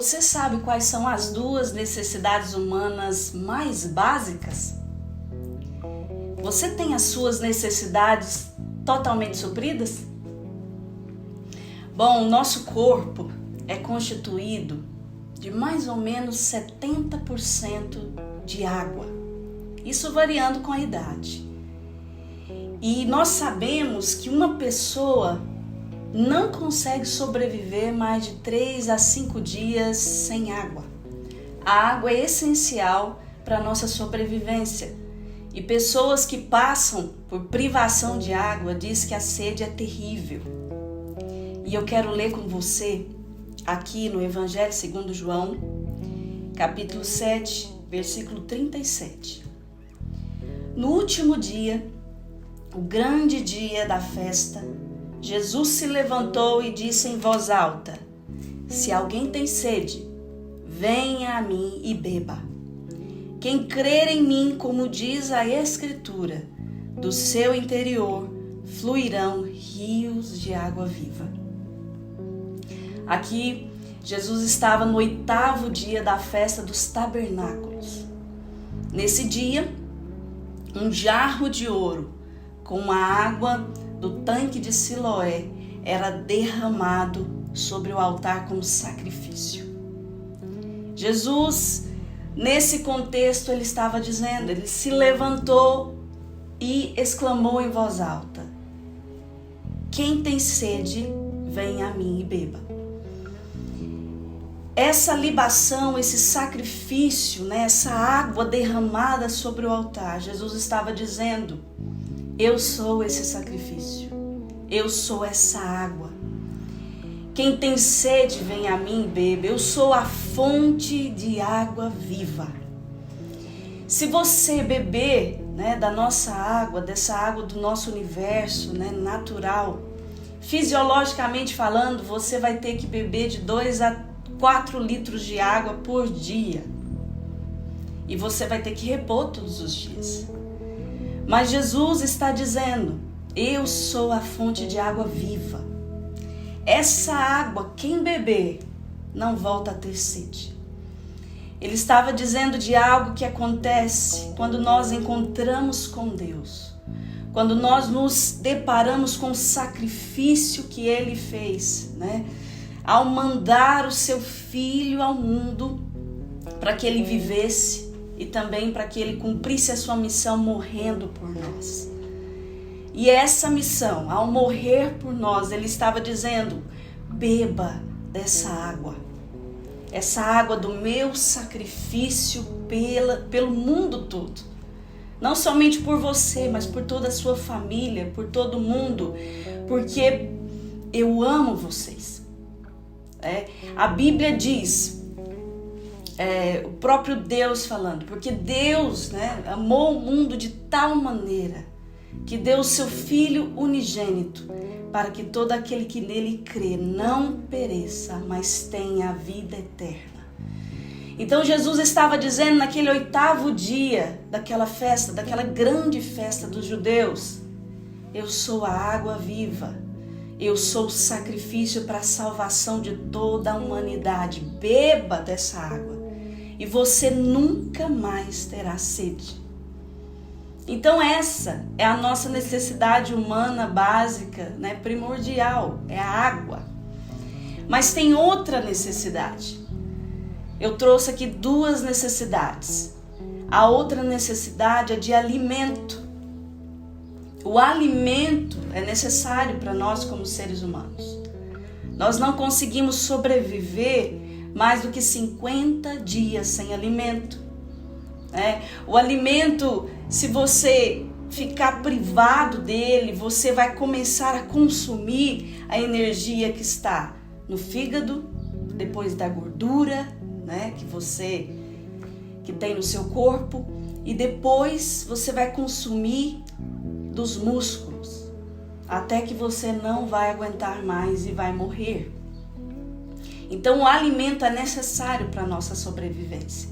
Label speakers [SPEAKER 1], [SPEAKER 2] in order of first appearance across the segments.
[SPEAKER 1] Você sabe quais são as duas necessidades humanas mais básicas? Você tem as suas necessidades totalmente supridas? Bom, o nosso corpo é constituído de mais ou menos 70% de água, isso variando com a idade. E nós sabemos que uma pessoa não consegue sobreviver mais de 3 a 5 dias sem água. A água é essencial para a nossa sobrevivência. E pessoas que passam por privação de água dizem que a sede é terrível. E eu quero ler com você aqui no Evangelho segundo João, capítulo 7, versículo 37. No último dia, o grande dia da festa, Jesus se levantou e disse em voz alta: se alguém tem sede, venha a mim e beba. Quem crer em mim, como diz a Escritura, do seu interior fluirão rios de água viva. Aqui, Jesus estava no 8º dia da festa dos tabernáculos. Nesse dia, um jarro de ouro com a água do tanque de Siloé era derramado sobre o altar como sacrifício. Jesus, nesse contexto, ele estava dizendo, ele se levantou e exclamou em voz alta: quem tem sede, venha a mim e beba. Essa libação, esse sacrifício, essa água derramada sobre o altar, Jesus estava dizendo: eu sou esse sacrifício, eu sou essa água. Quem tem sede, vem a mim e beba. Eu sou a fonte de água viva. Se você beber da nossa água, dessa água do nosso universo natural, fisiologicamente falando, você vai ter que beber de 2 a 4 litros de água por dia. E você vai ter que repor todos os dias. Mas Jesus está dizendo: eu sou a fonte de água viva. Essa água, quem beber, não volta a ter sede. Ele estava dizendo de algo que acontece quando nós encontramos com Deus. Quando nós nos deparamos com o sacrifício que Ele fez, ao mandar o seu Filho ao mundo para que Ele vivesse e também para que Ele cumprisse a sua missão morrendo por nós. E essa missão, ao morrer por nós, Ele estava dizendo: beba dessa água. Essa água do meu sacrifício pelo mundo todo. Não somente por você, mas por toda a sua família, por todo mundo. Porque eu amo vocês. A Bíblia diz, o próprio Deus falando, porque Deus amou o mundo de tal maneira que deu o seu Filho unigênito para que todo aquele que nele crê não pereça, mas tenha a vida eterna. Então Jesus estava dizendo naquele 8º dia daquela festa, daquela grande festa dos judeus: eu sou a água viva, eu sou o sacrifício para a salvação de toda a humanidade. Beba dessa água e você nunca mais terá sede. Então essa é a nossa necessidade humana básica, primordial, é a água. Mas tem outra necessidade. Eu trouxe aqui 2 necessidades. A outra necessidade é de alimento. O alimento é necessário para nós como seres humanos. Nós não conseguimos sobreviver mais do que 50 dias sem alimento. O alimento, se você ficar privado dele, você vai começar a consumir a energia que está no fígado, depois da gordura, que tem no seu corpo, e depois você vai consumir dos músculos, até que você não vai aguentar mais e vai morrer. Então o alimento é necessário para a nossa sobrevivência.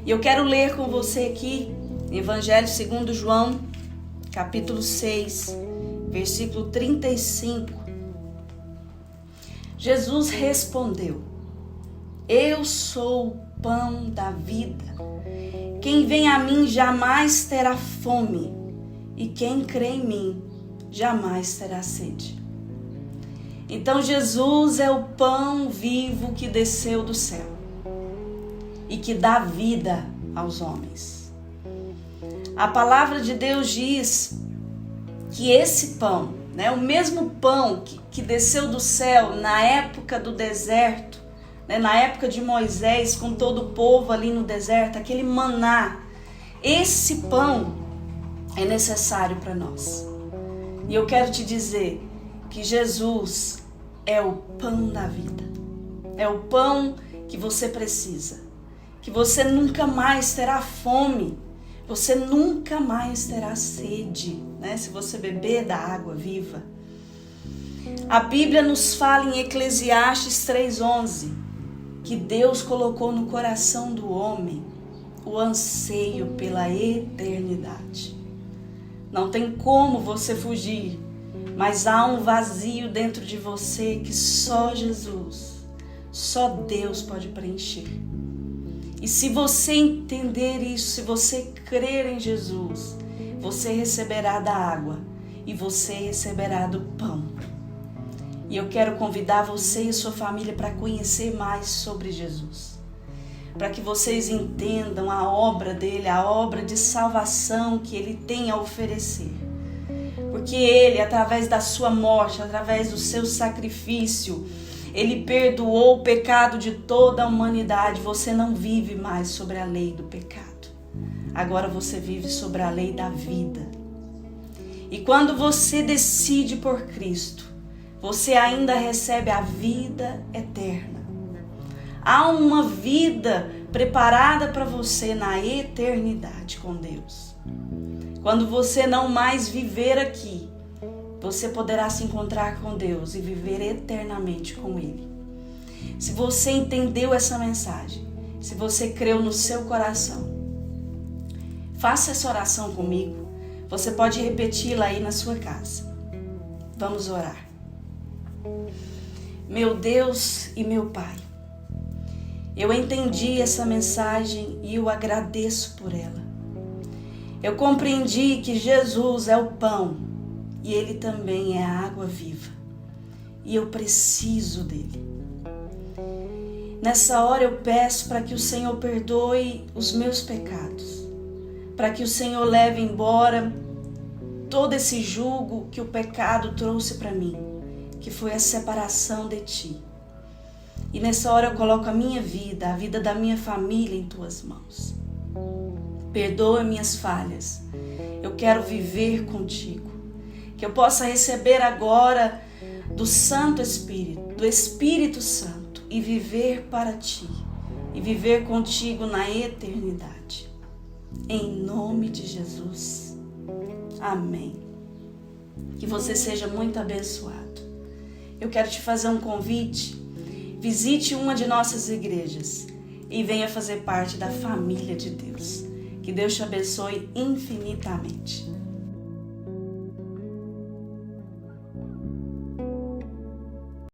[SPEAKER 1] E eu quero ler com você aqui, Evangelho segundo João, capítulo 6, versículo 35. Jesus respondeu: Eu sou o pão da vida. Quem vem a mim jamais terá fome, e quem crê em mim jamais terá sede. Então Jesus é o pão vivo que desceu do céu e que dá vida aos homens. A palavra de Deus diz que esse pão, o mesmo pão que desceu do céu na época do deserto, na época de Moisés, com todo o povo ali no deserto, aquele maná, esse pão é necessário para nós. E eu quero te dizer que Jesus é o pão da vida. É o pão que você precisa. Que você nunca mais terá fome. Você nunca mais terá sede, se você beber da água viva. A Bíblia nos fala em Eclesiastes 3:11 que Deus colocou no coração do homem o anseio pela eternidade. Não tem como você fugir, mas há um vazio dentro de você que só Jesus, só Deus pode preencher. E se você entender isso, se você crer em Jesus, você receberá da água e você receberá do pão. E eu quero convidar você e sua família para conhecer mais sobre Jesus. Para que vocês entendam a obra dele, a obra de salvação que ele tem a oferecer. Porque ele, através da sua morte, através do seu sacrifício, ele perdoou o pecado de toda a humanidade. Você não vive mais sobre a lei do pecado. Agora você vive sobre a lei da vida. E quando você decide por Cristo, você ainda recebe a vida eterna. Há uma vida preparada para você na eternidade com Deus. Quando você não mais viver aqui, você poderá se encontrar com Deus e viver eternamente com Ele. Se você entendeu essa mensagem, se você creu no seu coração, faça essa oração comigo. Você pode repeti-la aí na sua casa. Vamos orar. Meu Deus e meu Pai, eu entendi essa mensagem e eu agradeço por ela. Eu compreendi que Jesus é o pão e Ele também é a água viva. E eu preciso dEle. Nessa hora eu peço para que o Senhor perdoe os meus pecados. Para que o Senhor leve embora todo esse jugo que o pecado trouxe para mim, que foi a separação de Ti. E nessa hora eu coloco a minha vida, a vida da minha família em Tuas mãos. Perdoa minhas falhas. Eu quero viver contigo. Que eu possa receber agora do Santo Espírito, do Espírito Santo e viver para Ti. E viver contigo na eternidade. Em nome de Jesus. Amém. Que você seja muito abençoado. Eu quero te fazer um convite. Visite uma de nossas igrejas e venha fazer parte da família de Deus. Que Deus te abençoe infinitamente.